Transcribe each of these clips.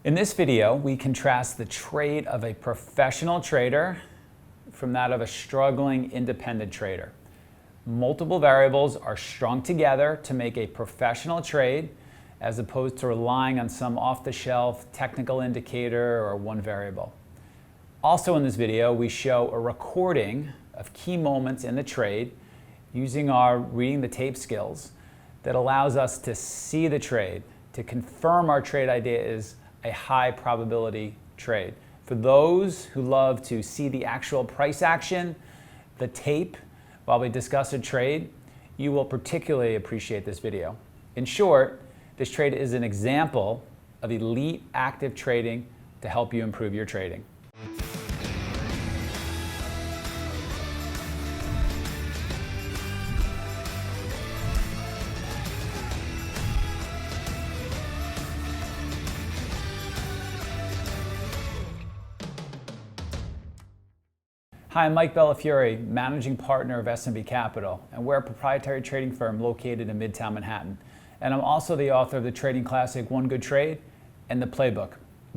In this video, we contrast the trade of a professional trader from that of a struggling independent trader. Multiple variables are strung together to make a professional trade as opposed to relying on some off-the-shelf technical indicator or one variable. Also in this video, we show a recording of key moments in the trade using our reading the tape skills that allows us to see the trade, to confirm our trade idea is a high probability trade. For those who love to see the actual price action, the tape, while we discuss a trade, you will particularly appreciate this video. In short, this trade is an example of elite active trading to help you improve your trading. Hi, I'm Mike Bellafiore, Managing Partner of S&B Capital, and we're a proprietary trading firm located in Midtown Manhattan. And I'm also the author of the trading classic, One Good Trade, and the Playbook.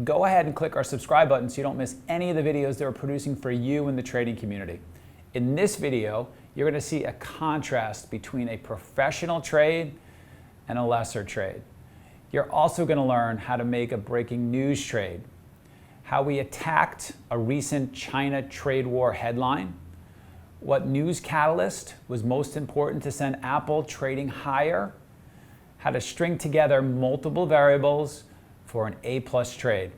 Go ahead and click our subscribe button so you don't miss any of the videos that we're producing for you in the trading community. In this video, you're going to see a contrast between a professional trade and a lesser trade. You're also going to learn how to make a breaking news trade, how we attacked a recent China trade war headline, what news catalyst was most important to send Apple trading higher, how to string together multiple variables for an A-plus trade.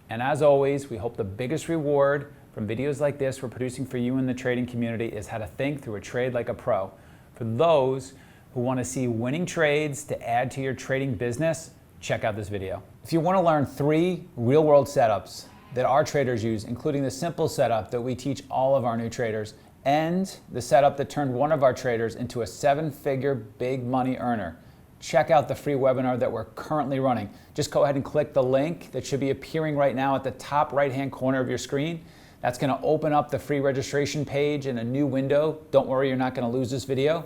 And as always, we hope the biggest reward from videos like this we're producing for you in the trading community is how to think through a trade like a pro. For those who want to see winning trades to add to your trading business, check out this video. If you want to learn 3 real-world setups that our traders use, including the simple setup that we teach all of our new traders, and the setup that turned one of our traders into a 7-figure big money earner, check out the free webinar that we're currently running. Just go ahead and click the link that should be appearing right now at the top right-hand corner of your screen. That's going to open up the free registration page in a new window. Don't worry, you're not going to lose this video.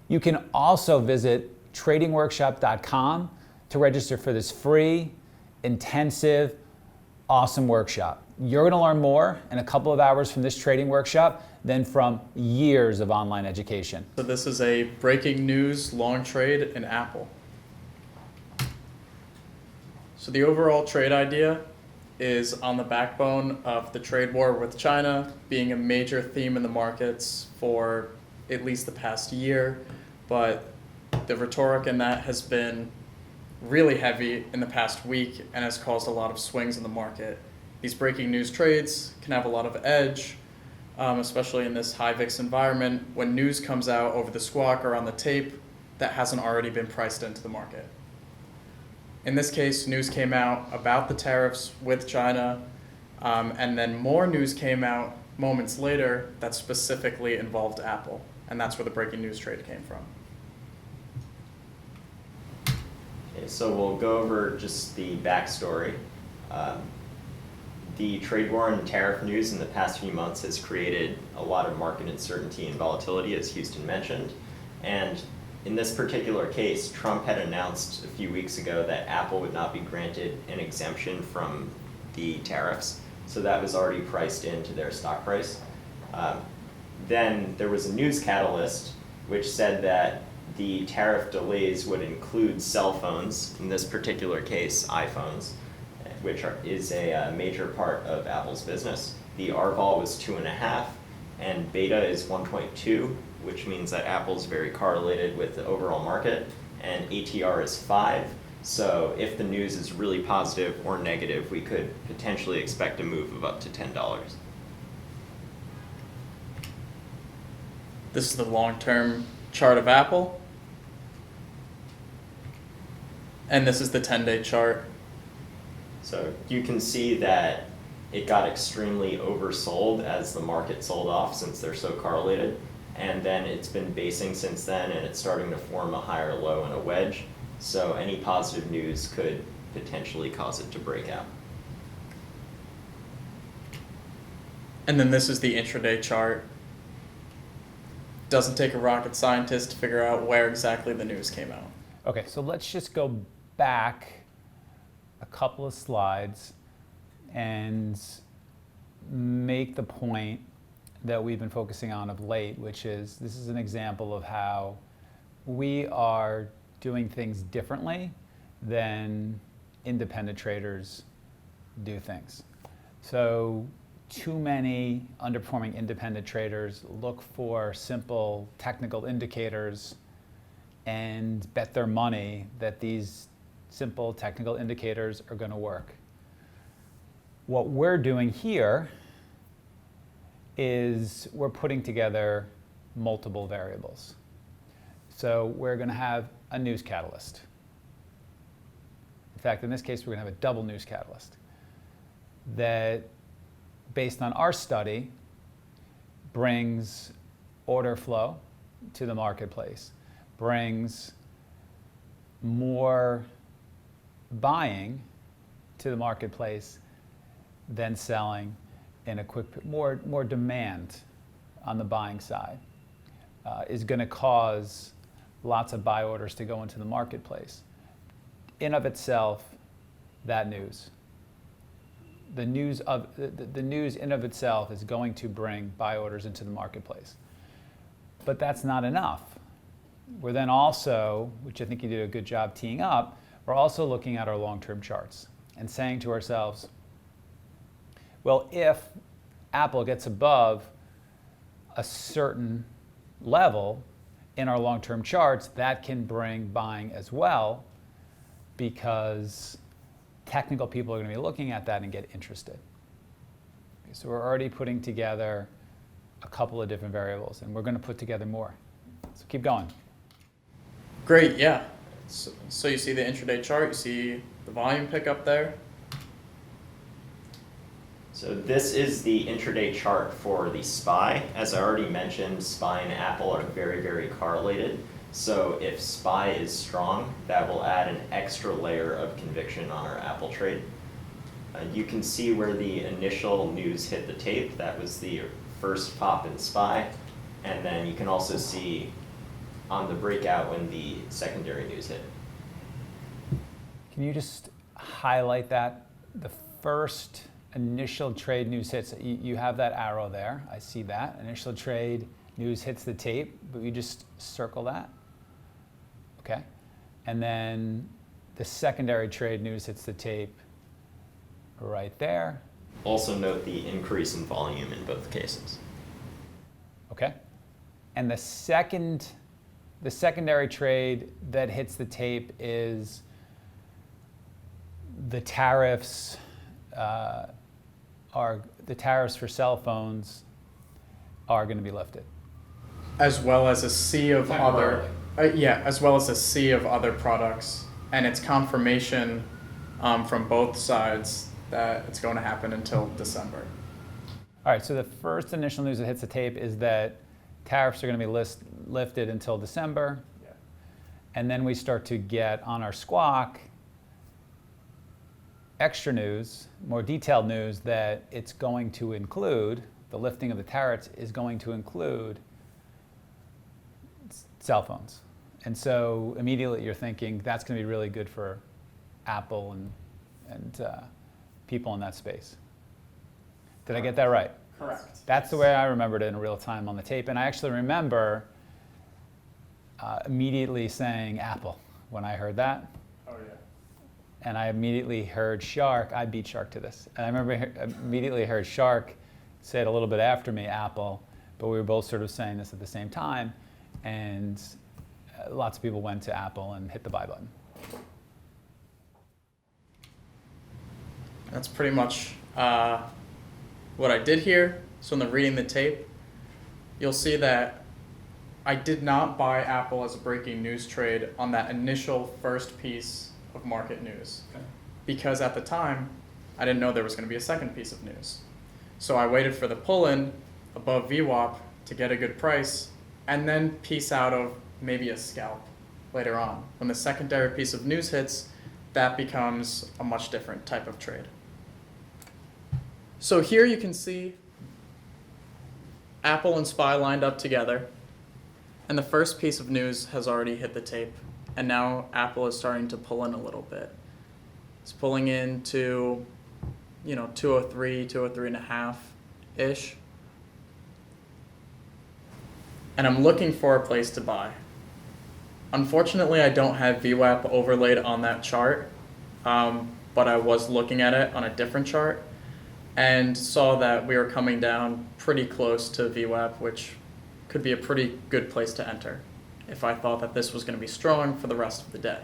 You can also visit tradingworkshop.com to register for this free, intensive, awesome workshop. You're going to learn more in a couple of hours from this trading workshop than from years of online education. So this is a breaking news long trade in Apple. So the overall trade idea is on the backbone of the trade war with China being a major theme in the markets for at least the past year, but the rhetoric in that has been really heavy in the past week and has caused a lot of swings in the market. These breaking news trades can have a lot of edge, especially in this high VIX environment when news comes out over the squawk or on the tape that hasn't already been priced into the market. In this case, news came out about the tariffs with China, and then more news came out moments later that specifically involved Apple, and that's where the breaking news trade came from. Okay, so we'll go over just the backstory. The trade war and tariff news in the past few months has created a lot of market uncertainty and volatility, as Houston mentioned. And in this particular case, Trump had announced a few weeks ago that Apple would not be granted an exemption from the tariffs. So that was already priced into their stock price. Then there was a news catalyst which said that the tariff delays would include cell phones, in this particular case, iPhones, which is a major part of Apple's business. The R-vol was 2.5, and beta is 1.2, which means that Apple's very correlated with the overall market, and ATR is 5. So if the news is really positive or negative, we could potentially expect a move of up to $10. This is the long-term chart of Apple, and this is the 10-day chart. So you can see that it got extremely oversold as the market sold off since they're so correlated, and then it's been basing since then, and it's starting to form a higher low and a wedge. So any positive news could potentially cause it to break out. And then this is the intraday chart. Doesn't take a rocket scientist to figure out where exactly the news came out. Okay, so let's just go back a couple of slides and make the point that we've been focusing on of late, which is this is an example of how we are doing things differently than independent traders do things. So too many underperforming independent traders look for simple technical indicators and bet their money that these simple technical indicators are going to work. What we're doing here is we're putting together multiple variables. So we're going to have a news catalyst. In fact, in this case, we're going to have a double news catalyst that, based on our study, brings order flow to the marketplace, brings more buying to the marketplace than selling in a quick, more demand on the buying side is going to cause lots of buy orders to go into the marketplace. In of itself, that news. The news in of itself is going to bring buy orders into the marketplace. But that's not enough. We're then also, which I think you did a good job teeing up, we're also looking at our long-term charts and saying to ourselves, well, if Apple gets above a certain level in our long-term charts, that can bring buying as well, because technical people are going to be looking at that and get interested. Okay, so we're already putting together a couple of different variables, and we're going to put together more. So keep going. Great, yeah. So you see the intraday chart, you see the volume pickup there. So this is the intraday chart for the SPY. As I already mentioned, SPY and Apple are very, very correlated. So if SPY is strong, that will add an extra layer of conviction on our Apple trade. You can see where the initial news hit the tape. That was the first pop in SPY. And then you can also see on the breakout when the secondary news hit. Can you just highlight that? The first initial trade news hits, you have that arrow there. I see that. Initial trade news hits the tape, but you just circle that. Okay. And then the secondary trade news hits the tape right there. Also note the increase in volume in both cases. Okay. And the secondary trade that hits the tape is the tariffs for cell phones are going to be lifted. As well as a sea of other, as well as a sea of other products, and it's confirmation from both sides that it's going to happen until December. All right, so the first initial news that hits the tape is that tariffs are going to be lifted until December. Yeah. And then we start to get on our squawk extra news, more detailed news that it's going to include, the lifting of the tariffs is going to include cell phones. And so immediately you're thinking that's going to be really good for Apple and people in that space. Did I get that right? Correct. That's the way I remembered it in real time on the tape. And I actually remember immediately saying Apple when I heard that. Oh, yeah. And I immediately heard Shark. I beat Shark to this. And I remember immediately heard Shark say it a little bit after me, Apple. But we were both sort of saying this at the same time. And lots of people went to Apple and hit the buy button. That's pretty much what I did here. So in the reading the tape, you'll see that I did not buy Apple as a breaking news trade on that initial first piece of market news. Okay. Because at the time, I didn't know there was going to be a second piece of news. So I waited for the pull-in above VWAP to get a good price, and then piece out of maybe a scalp later on. When the secondary piece of news hits, that becomes a much different type of trade. So here you can see Apple and SPY lined up together, and the first piece of news has already hit the tape, and now Apple is starting to pull in a little bit. It's pulling into, 203, 203 and a half ish. And I'm looking for a place to buy. Unfortunately, I don't have VWAP overlaid on that chart, but I was looking at it on a different chart and saw that we were coming down pretty close to VWAP, which could be a pretty good place to enter if I thought that this was going to be strong for the rest of the day.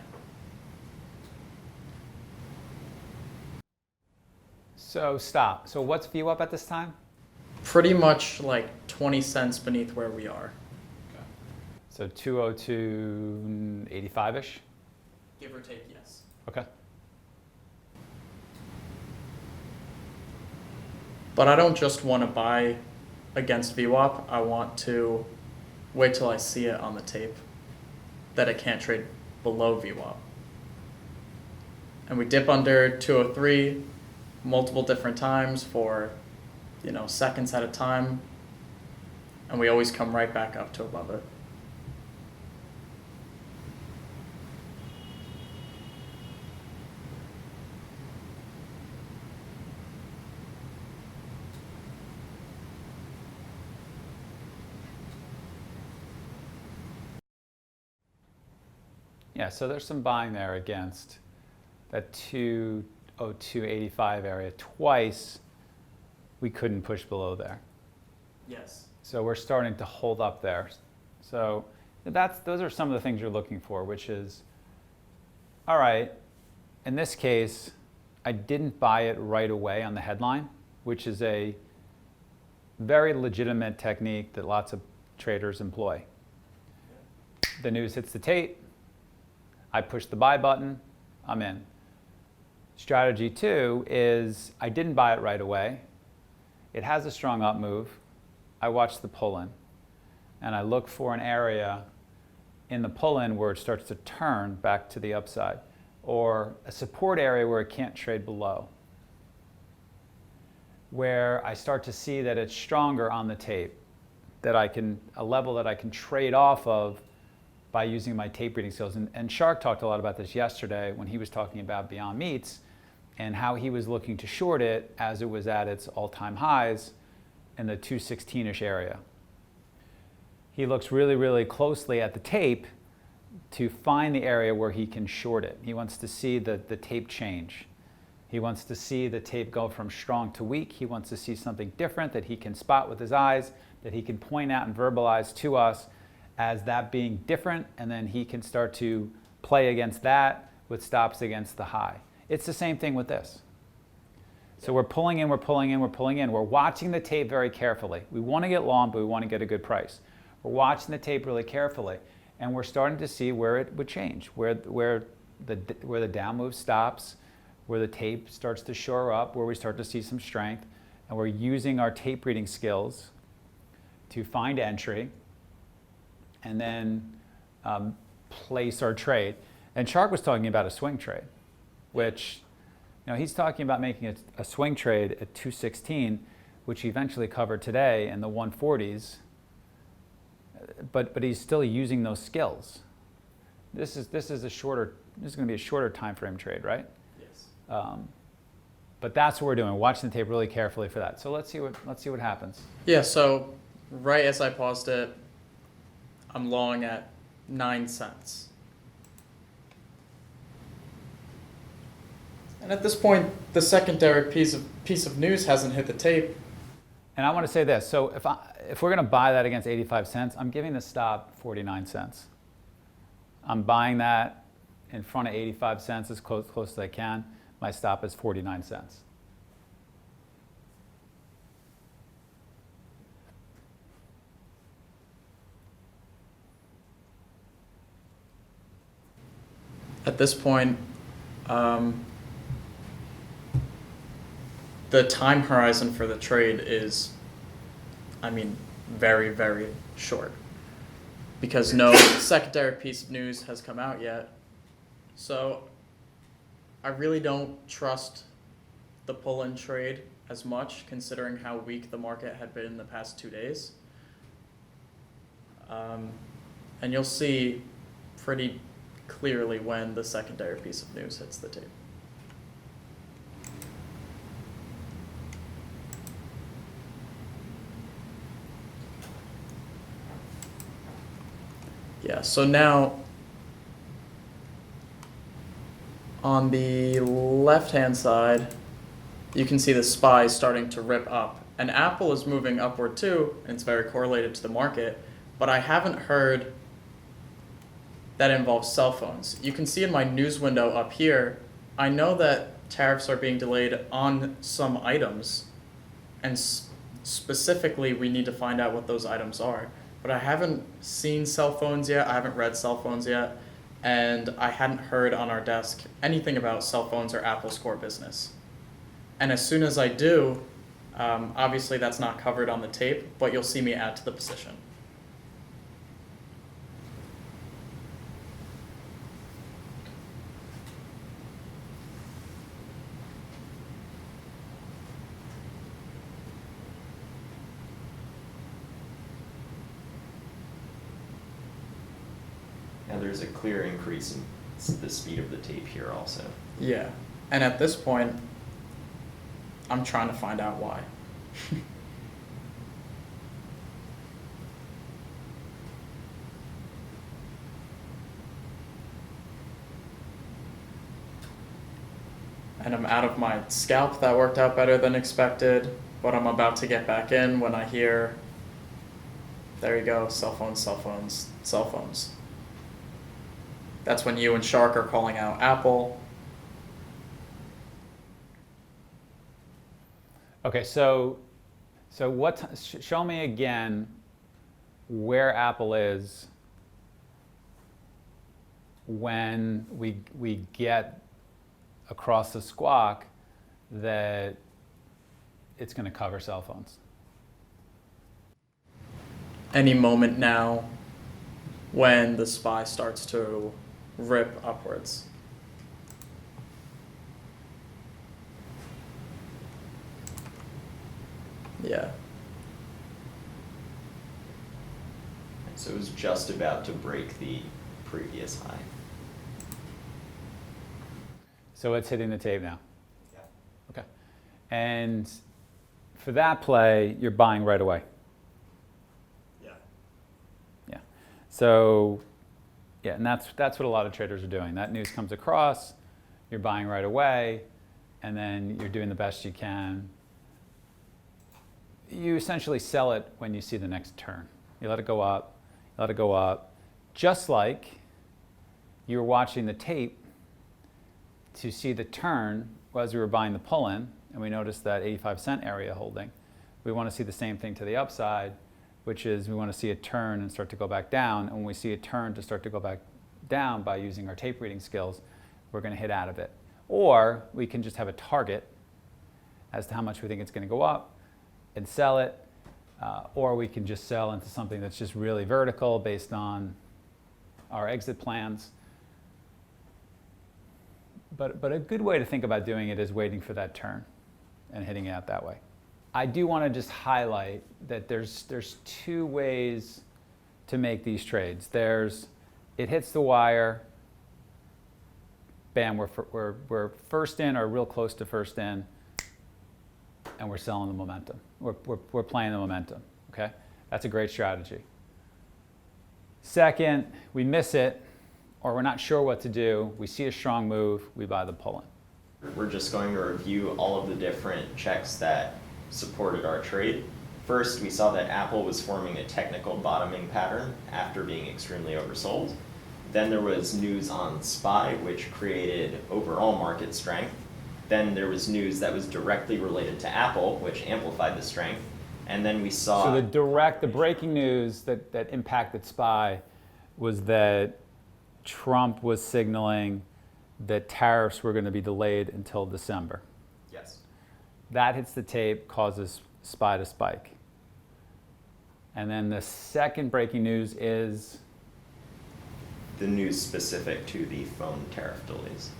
So stop. So what's VWAP at this time? Pretty much like 20 cents beneath where we are. So 202.85-ish? Give or take, yes. Okay. But I don't just want to buy against VWAP. I want to wait till I see it on the tape that it can't trade below VWAP. And we dip under 203 multiple different times for, seconds at a time. And we always come right back up to above it. Yeah, so there's some buying there against that 202.85 area. Twice we couldn't push below there. Yes. So we're starting to hold up there. So those are some of the things you're looking for, which is, all right, in this case, I didn't buy it right away on the headline, which is a very legitimate technique that lots of traders employ. The news hits the tape, I push the buy button, I'm in. Strategy 2 is I didn't buy it right away. It has a strong up move. I watch the pull-in, and I look for an area in the pull-in where it starts to turn back to the upside, or a support area where it can't trade below, where I start to see that it's stronger on the tape, that a level that I can trade off of by using my tape reading skills. And Shark talked a lot about this yesterday when he was talking about Beyond Meats and how he was looking to short it as it was at its all-time highs in the 216-ish area. He looks really, really closely at the tape to find the area where he can short it. He wants to see the tape change. He wants to see the tape go from strong to weak. He wants to see something different that he can spot with his eyes, that he can point out and verbalize to us as that being different, and then he can start to play against that with stops against the high. It's the same thing with this. So we're pulling in, we're pulling in, we're pulling in. We're watching the tape very carefully. We want to get long, but we want to get a good price. We're watching the tape really carefully, and we're starting to see where it would change, where the down move stops, where the tape starts to shore up, where we start to see some strength, and we're using our tape reading skills to find entry and then place our trade. And Shark was talking about a swing trade, which, he's talking about making a swing trade at 216, which he eventually covered today in the 140s, but he's still using those skills. This is going to be a shorter time frame trade, right? Yes. But that's what we're doing, watching the tape really carefully for that. So let's see what happens. Yeah, so right as I paused it, I'm long at 9 cents. And at this point, the secondary piece of news hasn't hit the tape. And I want to say this. So if we're going to buy that against 85 cents, I'm giving the stop 49 cents. I'm buying that in front of 85 cents as close as I can. My stop is 49 cents. At this point, the time horizon for the trade is, very, very short. Because no secondary piece of news has come out yet. So I really don't trust the pull-in trade as much, considering how weak the market had been in the past 2 days. And you'll see pretty clearly when the secondary piece of news hits the tape. Yeah, so now on the left-hand side, you can see the SPY starting to rip up. And Apple is moving upward too, and it's very correlated to the market, but I haven't heard that involves cell phones. You can see in my news window up here, I know that tariffs are being delayed on some items, and specifically we need to find out what those items are. But I haven't seen cell phones yet, I haven't read cell phones yet, and I hadn't heard on our desk anything about cell phones or Apple's core business. And as soon as I do, obviously that's not covered on the tape, but you'll see me add to the position. Now there's a clear increase in the speed of the tape here also. Yeah, and at this point, I'm trying to find out why. And I'm out of my scalp. That worked out better than expected, but I'm about to get back in when I hear, there you go, cell phones, cell phones, cell phones. That's when you and Shark are calling out Apple. Okay, so show me again where Apple is when we get across the squawk that it's going to cover cell phones. Any moment now when the SPY starts to rip upwards. Yeah. So it was just about to break the previous high. So it's hitting the tape now. Yeah. Okay. And for that play, you're buying right away. Yeah. Yeah. So, yeah, and that's what a lot of traders are doing. That news comes across, you're buying right away, and then you're doing the best you can. You essentially sell it when you see the next turn. You let it go up, let it go up, just like you were watching the tape to see the turn as we were buying the pull-in, and we noticed that 85-cent area holding. We want to see the same thing to the upside, which is we want to see a turn and start to go back down. And when we see a turn to start to go back down by using our tape reading skills, we're going to hit out of it. Or we can just have a target as to how much we think it's going to go up and sell it. Or we can just sell into something that's just really vertical based on our exit plans. But a good way to think about doing it is waiting for that turn and hitting it out that way. I do want to just highlight that there's two ways to make these trades. There's it hits the wire, bam, we're first in or real close to first in, and we're selling the momentum. We're playing the momentum, okay? That's a great strategy. Second, we miss it, or we're not sure what to do, we see a strong move, we buy the pull-in. We're just going to review all of the different checks that supported our trade. First, we saw that Apple was forming a technical bottoming pattern after being extremely oversold. Then there was news on SPY, which created overall market strength. Then there was news that was directly related to Apple, which amplified the strength. And then we saw... So the breaking news that impacted SPY was that Trump was signaling that tariffs were going to be delayed until December. Yes. That hits the tape, causes SPY to spike. And then the second breaking news is? The news specific to the phone tariff delays.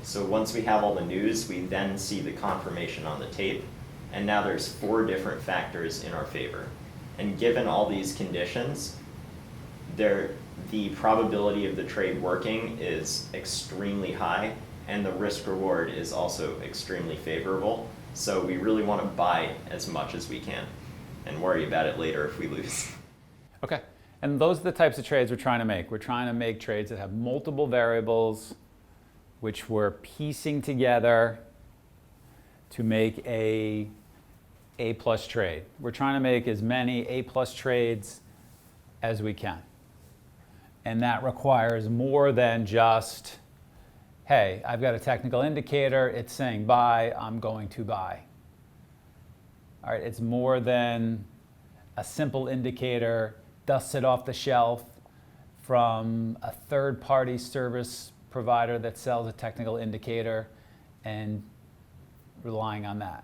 So once we have all the news, we then see the confirmation on the tape. And now there's 4 different factors in our favor. And given all these conditions, the probability of the trade working is extremely high, and the risk reward is also extremely favorable. So we really want to buy as much as we can and worry about it later if we lose. Okay, And those are the types of trades we're trying to make. We're trying to make trades that have multiple variables, which we're piecing together to make a A+ trade. We're trying to make as many A+ trades as we can. And that requires more than just, hey, I've got a technical indicator, it's saying buy, I'm going to buy. All right, it's more than a simple indicator dusted off the shelf from a third-party service provider that sells a technical indicator and relying on that.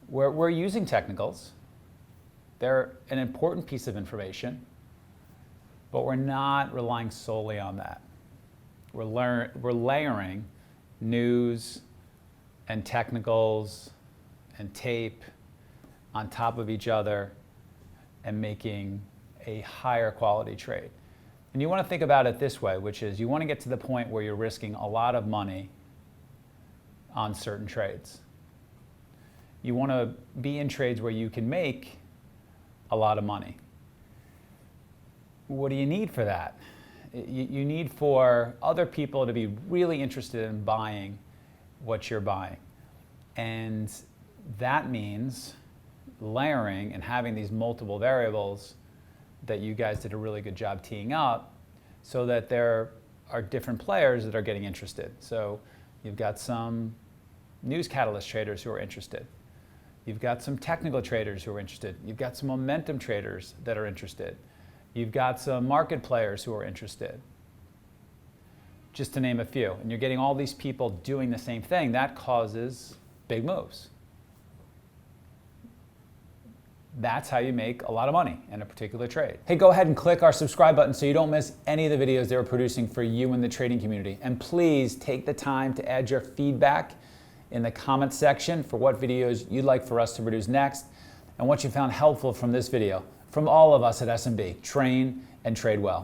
We're using technicals. They're an important piece of information, but we're not relying solely on that. We're layering news and technicals and tape on top of each other and making a higher quality trade. And you want to think about it this way, which is you want to get to the point where you're risking a lot of money on certain trades. You want to be in trades where you can make a lot of money. What do you need for that? You need for other people to be really interested in buying what you're buying. And that means layering and having these multiple variables that you guys did a really good job teeing up so that there are different players that are getting interested. So you've got some news catalyst traders who are interested. You've got some technical traders who are interested. You've got some momentum traders that are interested. You've got some market players who are interested, just to name a few. And you're getting all these people doing the same thing. That causes big moves. That's how you make a lot of money in a particular trade. Hey, go ahead and click our subscribe button so you don't miss any of the videos that we're producing for you in the trading community. And please take the time to add your feedback in the comments section for what videos you'd like for us to produce next and what you found helpful from this video. From all of us at S&B, train and trade well.